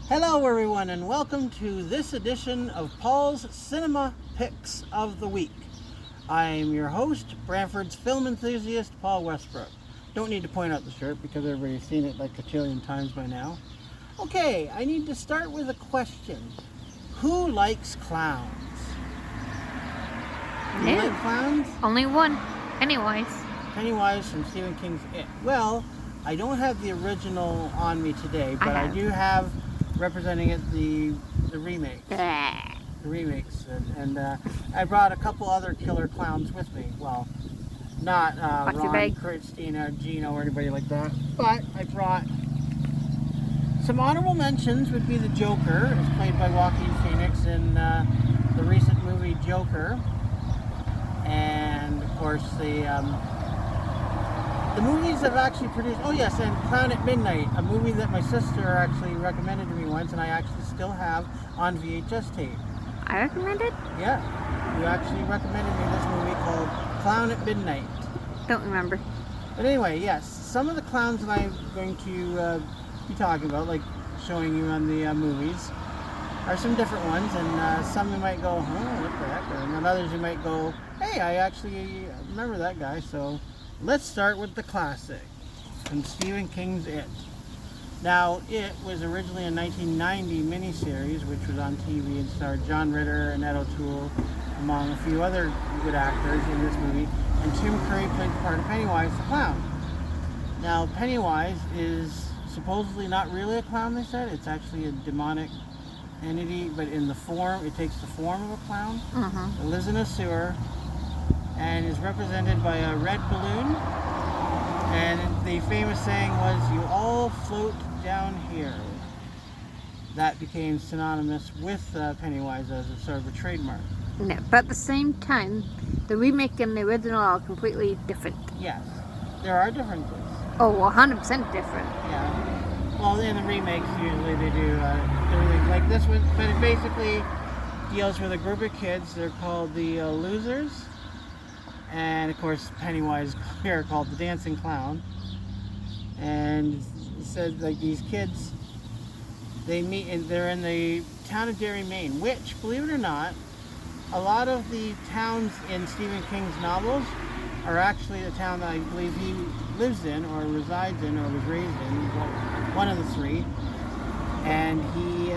Hello, everyone, and welcome to this edition of Paul's Cinema Picks of the Week. I am your host, Brantford's film enthusiast, Paul Westbrook. Don't need to point out the shirt because everybody's seen it like a trillion times by now. Okay, I need to start with a question. Who likes clowns? Do you No. like clowns? Only one. Anyways. Pennywise from Stephen King's It. Well, I don't have the original on me today, but I have. do have representing it the remake. Blah. The remakes, and I brought a couple other killer clowns with me. Well, not What's your Ron, bag? Christina, Gino, or anybody like that, but I brought some honorable mentions. Would be the Joker, as played by Joaquin Phoenix in the recent movie Joker, and of course the movies have actually produced. Oh yes, and Clown at Midnight, a movie that my sister actually recommended to me once, and I actually still have on VHS tape. I recommend it? Yeah, you actually recommended me this movie called Clown at Midnight. Don't remember. But anyway, yes, some of the clowns that I'm going to be talking about, like showing you on the movies, are some different ones, and some you might go, huh, what the heck? And others you might go, hey, I actually remember that guy. So let's start with the classic, from Stephen King's It. Now, It was originally a 1990 miniseries, which was on TV and starred John Ritter and Ed O'Toole, among a few other good actors in this movie, and Tim Curry played the part of Pennywise the clown. Now, Pennywise is supposedly not really a clown, they said. It's actually a demonic entity, but in the form, it takes the form of a clown. It lives in a sewer and is represented by a red balloon. And the famous saying was, "You all float down here." That became synonymous with Pennywise as a sort of a trademark. No. But at the same time, the remake and the original are completely different. Yes, there are differences. Oh, 100% different. Yeah. Well, in the remakes, usually they do everything like this one, but it basically deals with a group of kids. They're called the Losers, and of course Pennywise here called the Dancing Clown. And it said like these kids, they meet and they're in the town of Derry, Maine, which, believe it or not, a lot of the towns in Stephen King's novels are actually the town that I believe he lives in or resides in or was raised in, one of the three. And he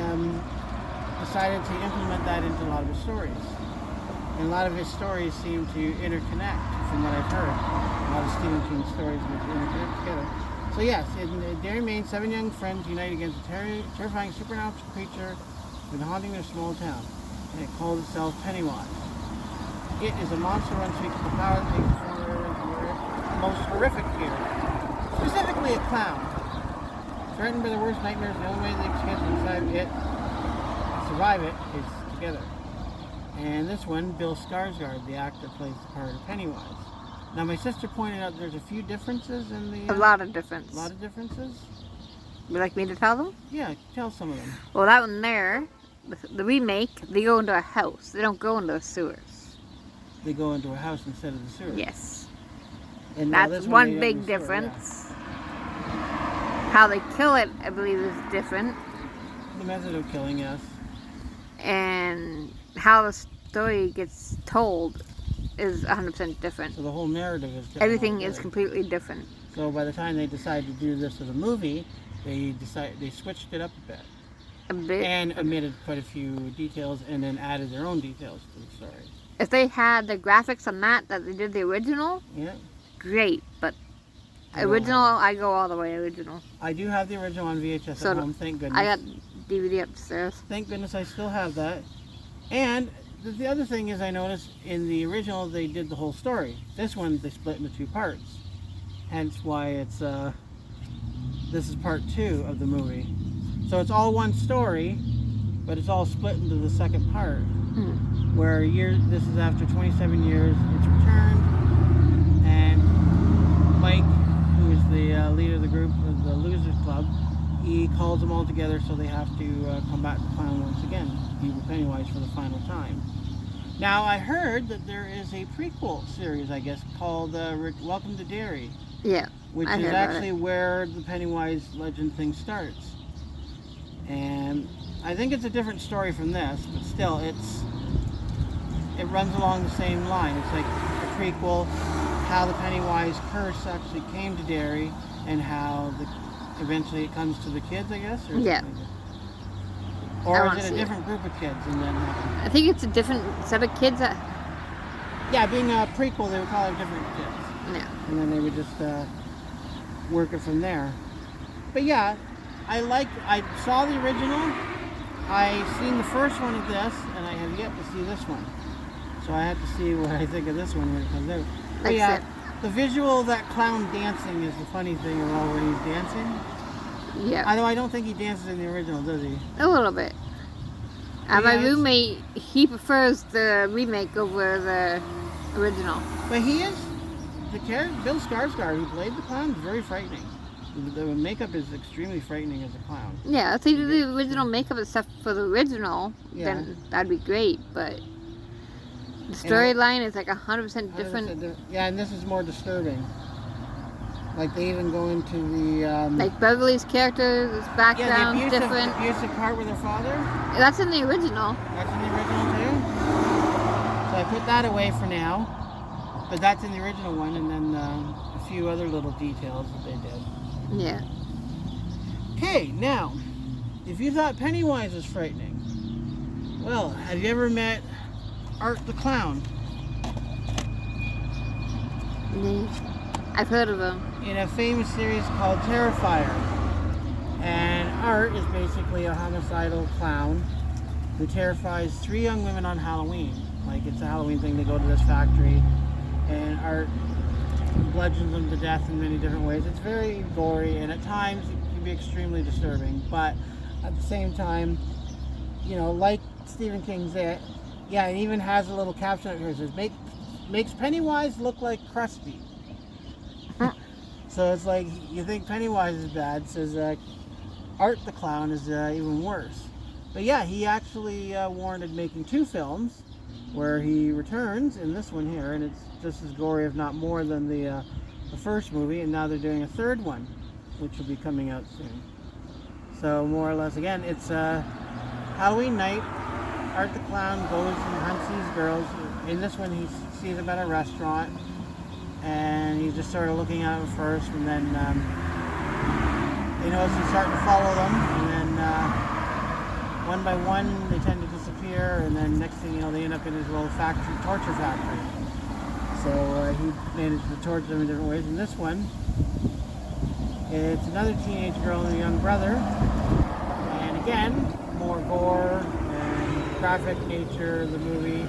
decided to implement that into a lot of his stories. And a lot of his stories seem to interconnect, from what I've heard. A lot of Stephen King stories which interconnect together. So yes, in Derry, Maine, 7 young friends unite against a terrifying supernatural creature with haunting their small town. And it calls itself Pennywise. It is a monster of unspeakable power that makes the most horrific fear. Specifically a clown. Threatened by the worst nightmares, the only way they can survive it is together. And this one, Bill Skarsgård, the actor, plays the part of Pennywise. Now, my sister pointed out there's a few differences in the... A lot of difference. A lot of differences? Would you like me to tell them? Yeah, tell some of them. Well, that one there, the remake, they go into a house. They don't go into the sewers. They go into a house instead of the sewer. Yes. And now That's this one they big go in the sewer, difference. How they kill it, I believe, is different. yeah. The method of killing, yes. And how the story gets told is 100% different. So the whole narrative is different. Everything is altogether. completely different. So by the time they decided to do this as a movie, they switched it up a bit. A bit. And omitted quite a few details and then added their own details to the story. If they had the graphics on that they did the original, Yeah. great. But I don't original, have I go all the way original. I do have the original on VHS So at do- home, thank goodness. I got DVD upstairs. Thank goodness I still have that. And the other thing is I noticed in the original they did the whole story. This one they split into 2 parts. Hence why it's this is part 2 of the movie. So it's all one story, but it's all split into the second part. Where this is after 27 years, it's returned, and Mike, who is the leader of the group of the Losers Club, he calls them all together so they have to combat the clown once again, be with Pennywise for the final time. Now, I heard that there is a prequel series, I guess, called Welcome to Derry, Yeah. which I is heard about actually where the Pennywise legend thing starts. And And I think it's a different story from this, but still, it runs along the same line. It's like a prequel, how the Pennywise curse actually came to Derry, and how eventually it comes to the kids, I guess? Or Yeah. something. I Or wanna is it a see it. different group of kids? And then, I think it's a different set of kids. yeah, being a prequel, they would probably have different kids. Yeah. And then they would just work it from there. But yeah, I saw the original. I seen the first one of this, and I have yet to see this one. So I have to see what I think of this one when it comes out. But Like yeah, I said, the visual of that clown dancing is the funny thing of all when he's dancing. yeah, Although I don't think he dances in the original, does he? a little bit. Yeah, My it's- roommate, he prefers the remake over the original. But he is the character. Bill Skarsgård, who played the clown, is very frightening. The makeup is extremely frightening as a clown. Yeah, if they did the original makeup and stuff for the original, Yeah. then that'd be great. But the storyline is like 100% different. Yeah, and this is more disturbing. Like they even go into the Like Beverly's character, his yeah, background, the different. abusive part with her father. That's in the original. That's in the original too. So I put that away for now. But that's in the original one, and then a few other little details that they did. Yeah. Okay, now, if you thought Pennywise was frightening, well, have you ever met Art the Clown? I've heard of him. In a famous series called Terrifier. And Art is basically a homicidal clown who terrifies 3 young women on Halloween. Like, it's a Halloween thing, they go to this factory, and Art bludgeons them to death in many different ways. It's very gory, and at times it can be extremely disturbing, but at the same time, you know, like Stephen King's It, yeah, it even has a little caption up here that says, makes Pennywise look like Krusty. So it's like, you think Pennywise is bad, it says Art the Clown is even worse. But yeah, he actually warranted making 2 films, where he returns in this one here, and it's just as gory, if not more, than the first movie, and now they're doing a 3rd one, which will be coming out soon. So more or less, again, it's Halloween night. Art the Clown goes and hunts these girls. In this one, he sees them at a restaurant, and he's just sort of looking at them first, and then they notice he's starting to follow them, and then one by one they tend to disappear, and then next thing you know, they end up in his little torture factory. So he managed to torture them in different ways. In this one, it's another teenage girl and a young brother, and again, more gore and graphic nature of the movie,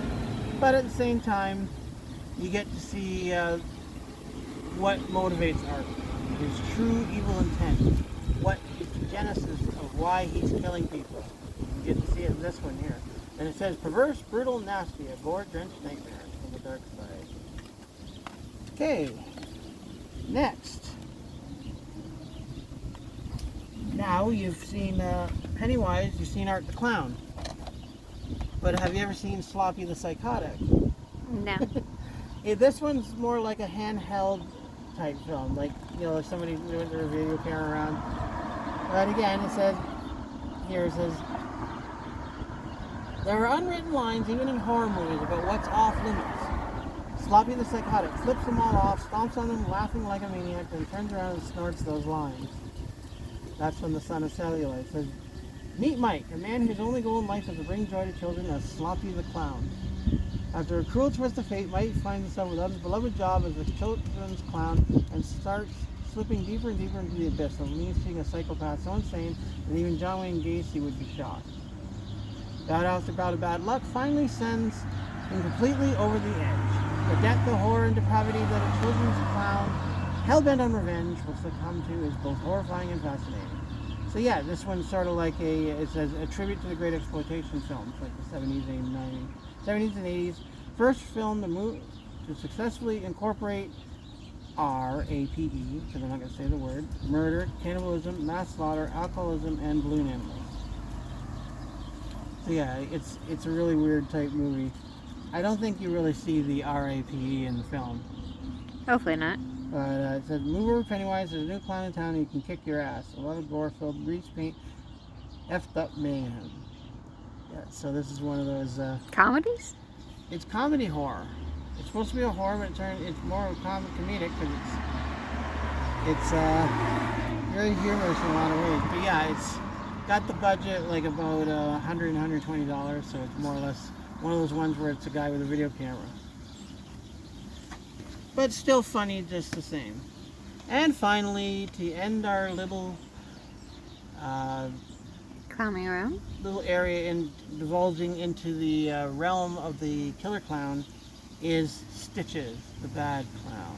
but at the same time, you get to see what motivates Art, his true evil intent, what is the genesis of why he's killing people. You get to see it in this one here. And it says, perverse, brutal, nasty, a gore-drenched nightmare from the dark side. Okay, next. Now you've seen Pennywise, you've seen Art the Clown. But have you ever seen Sloppy the Psychotic? No. This one's more like a handheld type film, like, you know, if somebody doing their video camera around. But again, it says, there are unwritten lines, even in horror movies, about what's off limits. Sloppy the Psychotic flips them all off, stomps on them, laughing like a maniac, then turns around and snorts those lines. That's from The Son of Celluloid. It says, meet Mike, a man whose only goal in life is to bring joy to children as Sloppy the Clown. After a cruel twist of fate, Mike finds himself without his beloved job as a children's clown and starts slipping deeper and deeper into the abyss, unleashing a psychopath so insane that even John Wayne Gacy would be shocked. Bout after bout of bad luck finally sends him completely over the edge. The depth of horror and depravity that a children's clown, hell-bent on revenge, will succumb to is both horrifying and fascinating. So yeah, this one's sort of like it says, a tribute to the great exploitation films, like the 70s and 80s. First film to successfully incorporate RAPE, because I'm not going to say the word, murder, cannibalism, mass slaughter, alcoholism, and balloon animals. So yeah, it's a really weird type movie. I don't think you really see the RAPE in the film. Hopefully not. But it says, move over Pennywise, there's a new clown in town and you can kick your ass. A lot of gore-filled grease paint Effed Up Mayhem. Yeah, so this is one of those. Comedies? It's comedy horror. It's supposed to be a horror, but it's more comedic because it's very humorous in a lot of ways. But yeah, it's got the budget like about $100 and $120, so it's more or less one of those ones where it's a guy with a video camera. But still funny just the same. And finally, to end our little Clowning around? little area in divulging into the realm of the killer clown is Stitches, the bad clown.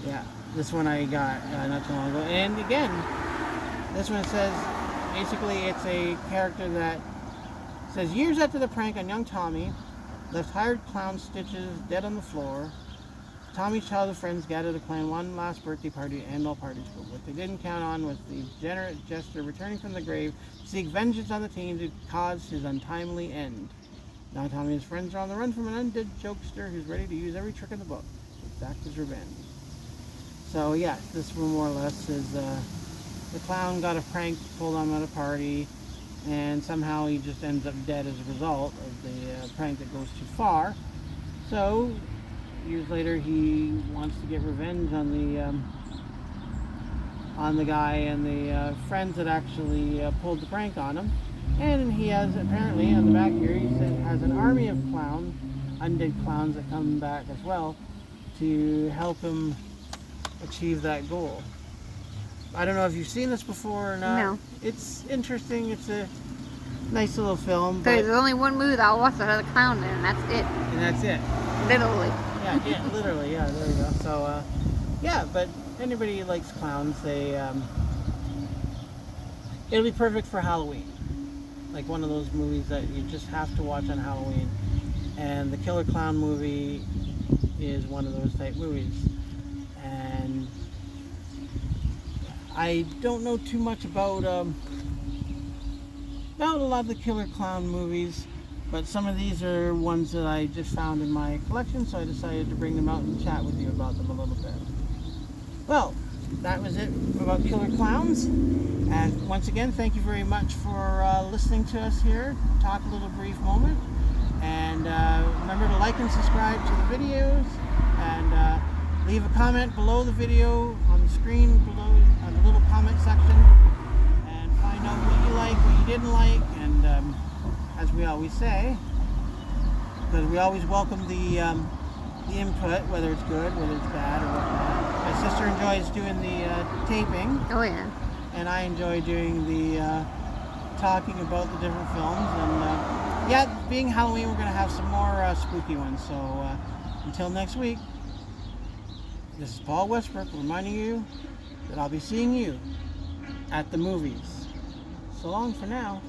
Yeah, this one I got not too long ago. And again, this one says, basically it's a character that says, years after the prank on young Tommy left hired clown Stitches dead on the floor, Tommy's childhood friends gathered to plan one last birthday party to end all parties, but what they didn't count on was the degenerate jester returning from the grave to seek vengeance on the teen who caused his untimely end. Now Tommy and his friends are on the run from an undead jokester who's ready to use every trick in the book to exact his revenge. So yeah, this one more or less is the clown got a prank pulled on him at a party, and somehow he just ends up dead as a result of the prank that goes too far. So years later, he wants to get revenge on the guy and the friends that actually pulled the prank on him. And he has, apparently, on the back here, he has an army of clowns, undead clowns that come back as well to help him achieve that goal. I don't know if you've seen this before or not. No. It's interesting. It's a nice little film. So But, there's only one movie that I'll watch that has a clown in, and that's it. and that's it. Literally. Yeah, literally, yeah, there you go. So, yeah, but anybody who likes clowns, it'll be perfect for Halloween. Like one of those movies that you just have to watch on Halloween. And the Killer Clown movie is one of those type movies. And I don't know too much about a lot of the Killer Clown movies. But some of these are ones that I just found in my collection, so I decided to bring them out and chat with you about them a little bit. Well, that was it about Killer Clowns. And once again, thank you very much for listening to us here, talk a little brief moment. And remember to like and subscribe to the videos, and leave a comment below the video on the screen below on the little comment section, and find out what you like, what you didn't like, and as we always say, because we always welcome the input, whether it's good, whether it's bad, or whatnot. My sister enjoys doing the taping, Oh, yeah. and I enjoy doing the talking about the different films. And yeah, being Halloween, we're going to have some more spooky ones. So until next week, this is Paul Westbrook reminding you that I'll be seeing you at the movies. So long for now.